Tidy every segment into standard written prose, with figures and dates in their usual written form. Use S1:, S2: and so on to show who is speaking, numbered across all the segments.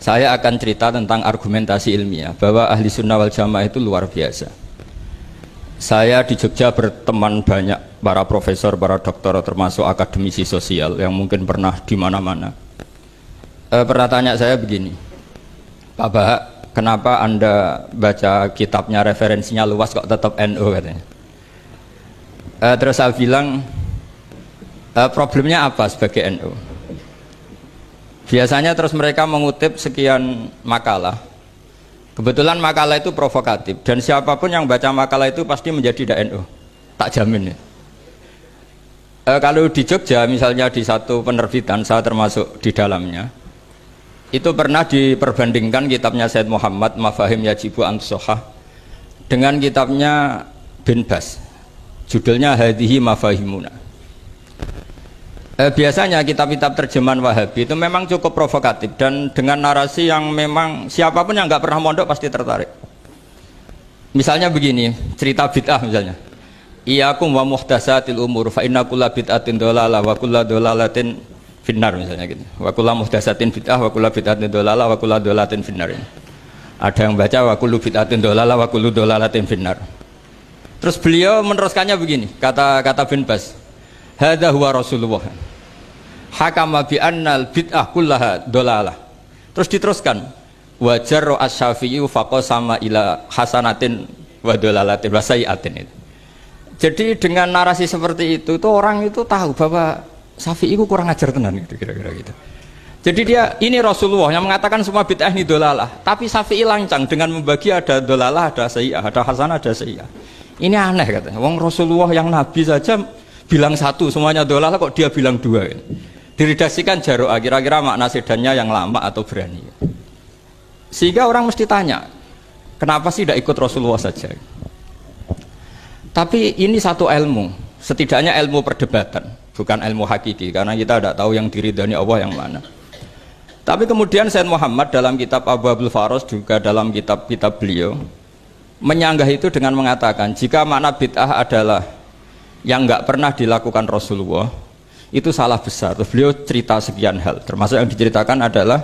S1: Saya akan cerita tentang argumentasi ilmiah bahwa ahli sunnah wal jamaah itu luar biasa. Saya di Jogja berteman banyak para profesor, para doktor, termasuk akademisi sosial yang mungkin pernah di mana-mana. Pernah tanya saya begini, Pak Bahak, kenapa Anda baca kitabnya referensinya luas kok tetap NU katanya. Terus saya bilang, problemnya apa sebagai NU? Biasanya terus mereka mengutip sekian makalah. Kebetulan makalah itu provokatif dan siapapun yang baca makalah itu pasti menjadi NU, tak jamin ya. Kalau di Jogja misalnya di satu penerbitan, saya termasuk di dalamnya, itu pernah diperbandingkan kitabnya Said Muhammad Mafahim Yajibu Antusohah dengan kitabnya Bin Bas, judulnya Hadihi Mafahimuna. Biasanya kitab-kitab terjemahan Wahabi itu memang cukup provokatif dan dengan narasi yang memang siapapun yang nggak pernah mondok pasti tertarik. Misalnya begini, cerita bid'ah misalnya, Iyakum wa muhdatsatil umur fa inna kulla bid'atin dhalalah wa kulla dhalalatin finnar, misalnya gitu. Wa kulla muhdatsatin bid'ah wa kulla bid'atin dhalalah wa kulla dhalalatin finnar. Ada yang baca wa kullu bid'atin dhalalah wa kullu dhalalatin finnar. Terus beliau meneruskannya begini, kata Bin Bas, hadza huwa Rasulullah hakama bi annal bid'ah kullaha dhalalah. Terus diteruskan wajar asy-Syafi'i faqasama ila hasanatin wa dhalalatin wa sayyi'atin. Jadi dengan narasi seperti itu tuh orang itu tahu bahwa Syafi'i itu kurang ajar tenan gitu, kira-kira gitu. Jadi dia ini Rasulullah yang mengatakan semua bid'ah ini dhalalah, tapi Syafi'i lancang dengan membagi ada dhalalah, ada sayyi'ah, ada hasanah, ada sayyi'ah. Ini aneh katanya. Wong Rasulullah yang nabi saja bilang satu semuanya dhalalah, kok dia bilang dua gitu. Diredaksikan Jaro'ah, kira-kira makna sedannya yang lama atau berani. Sehingga orang mesti tanya, kenapa sih tidak ikut Rasulullah saja? Tapi ini satu ilmu, setidaknya ilmu perdebatan, bukan ilmu hakiki, karena kita tidak tahu yang diridhani Allah yang mana. Tapi kemudian Said Muhammad dalam kitab Abu Abdul Faros, juga dalam kitab-kitab beliau, menyanggah itu dengan mengatakan, jika makna bid'ah adalah yang nggak pernah dilakukan Rasulullah, itu salah besar. Terus beliau cerita sekian hal, termasuk yang diceritakan adalah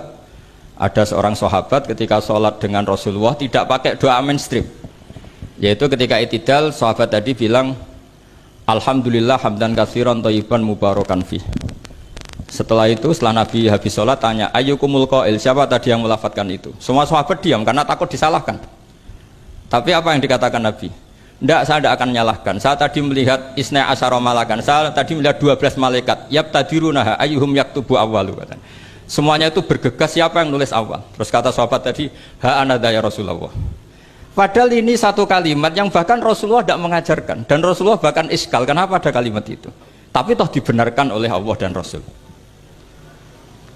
S1: ada seorang sahabat ketika sholat dengan Rasulullah tidak pakai doa mainstream, yaitu ketika itidal sahabat tadi bilang alhamdulillah hamdan katsiran thayyiban mubarakan fih. Setelah itu setelah Nabi habis sholat tanya ayyukumul qail, siapa tadi yang melafadzkan itu? Semua sahabat diam karena takut disalahkan. Tapi apa yang dikatakan Nabi? Tidak, saya tidak akan menyalahkan. Saya tadi melihat isna asyara malakan. Saya tadi melihat 12 malaikat. Yabtadirunaha ayyuhum yaktubu awwalu. Semuanya itu bergegas siapa yang nulis awal. Terus kata sahabat tadi, ha anadha ya Rasulullah. Padahal ini satu kalimat yang bahkan Rasulullah tidak mengajarkan. Dan Rasulullah bahkan iskal. Kenapa ada kalimat itu? Tapi toh dibenarkan oleh Allah dan Rasul.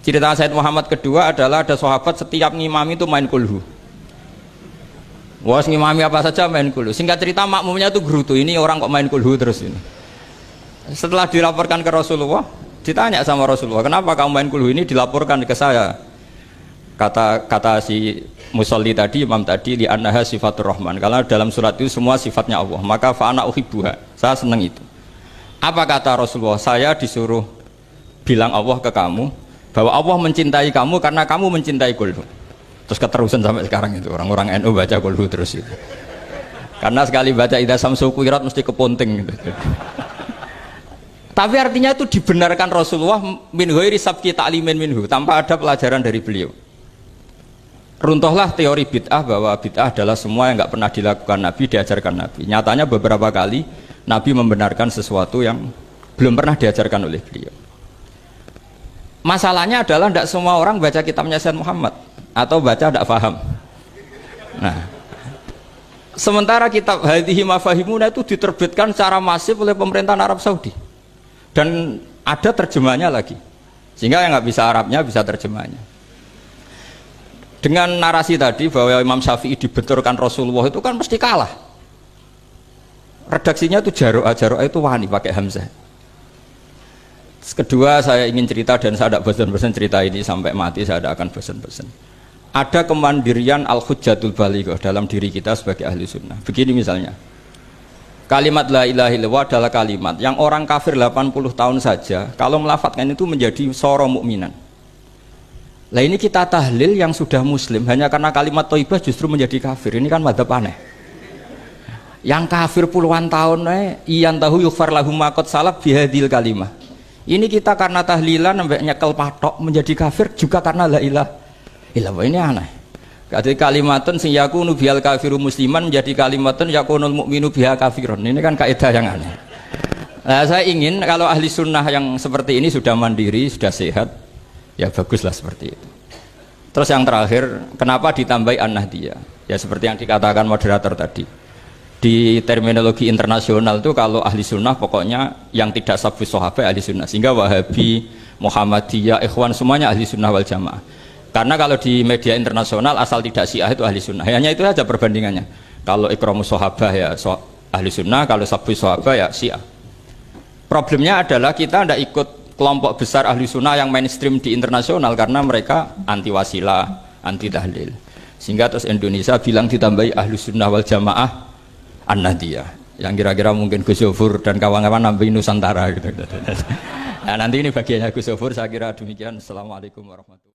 S1: Cerita Said Muhammad kedua adalah ada sahabat setiap ngimami itu main kulhu. Wah, ngimami apa saja main kulhu. Singkat cerita makmumnya itu gerutu, ini orang kok main kulhu terus ini. Setelah dilaporkan ke Rasulullah, ditanya sama Rasulullah, kenapa kamu main kulhu ini? Dilaporkan ke saya. Kata si musolli tadi, imam tadi, li annaha sifatur rahman. Karena dalam surat itu semua sifatnya Allah, maka fa'ana uhibbuha. Saya senang itu. Apa kata Rasulullah? Saya disuruh bilang Allah ke kamu bahwa Allah mencintai kamu karena kamu mencintai kulhu. Terus keterusan sampai sekarang itu orang-orang NU baca kulhu terus itu. Karena sekali baca idza samsu kuwirat mesti keponting gitu. Tapi artinya itu dibenarkan Rasulullah min ghairi sabqi ta'limin minhu, tanpa ada pelajaran dari beliau. Runtuhlah teori bid'ah bahwa bid'ah adalah semua yang nggak pernah dilakukan Nabi, diajarkan Nabi. Nyatanya beberapa kali Nabi membenarkan sesuatu yang belum pernah diajarkan oleh beliau. Masalahnya adalah tidak semua orang baca kitabnya Said Muhammad atau baca tidak paham. Nah, sementara kitab Hadihi Mafahimuna itu diterbitkan secara masif oleh pemerintahan Arab Saudi dan ada terjemahnya lagi, sehingga yang nggak bisa Arabnya bisa terjemahnya. Dengan narasi tadi bahwa Imam Syafi'i dibenturkan Rasulullah itu kan mesti kalah. Redaksinya itu Jaro'ah itu wani pakai hamzah. Kedua, saya ingin cerita dan saya tidak bosan-bosan cerita ini sampai mati, saya tidak akan bosan-bosan. Ada kemandirian al-hujjatul balighah dalam diri kita sebagai ahli sunnah. Begini misalnya, kalimat la ilaha illallah adalah kalimat yang orang kafir 80 tahun saja kalau melafadzkan itu menjadi soro mukminan. Lah ini kita tahlil yang sudah muslim hanya karena kalimat thayyibah justru menjadi kafir. Ini kan madzhab aneh. Yang kafir puluhan tahun iyan tahu yufar lahum maqad salaf bihadil kalimah. Ini kita karena tahlilan sampai nyekel patok menjadi kafir juga karena la ilaha illallah. Ini aneh. Jadi kalimatun sing yakunu bihal kafiru musliman menjadi kalimatun yakunul mukminu biha kafirun. Ini kan kaidah yang aneh. Nah, saya ingin kalau ahli sunnah yang seperti ini sudah mandiri, sudah sehat, ya baguslah seperti itu. Terus yang terakhir, kenapa ditambahi an-nahdiyah? Ya seperti yang dikatakan moderator tadi. Di terminologi internasional itu kalau ahli sunnah pokoknya yang tidak sabus sahabat ahli sunnah. Sehingga Wahabi, Muhammadiyah, Ikhwan semuanya ahli sunnah wal jamaah. Karena kalau di media internasional asal tidak Syiah itu ahli sunnah. Hanya itu saja perbandingannya. Kalau ikramus sahabat ya ahli sunnah, kalau sabus sahabat ya Syiah. Problemnya adalah kita tidak ikut kelompok besar ahli sunnah yang mainstream di internasional karena mereka anti wasilah, anti tahlil. Sehingga terus Indonesia bilang ditambahi ahli sunnah wal jamaah an-nahdiyah. Yang kira-kira mungkin Gus Yofur dan kawan-kawan nambahin Nusantara gitu. Nah, nanti ini bagiannya Gus Yofur, saya kira demikian. Assalamualaikum warahmatullahi wabarakatuh.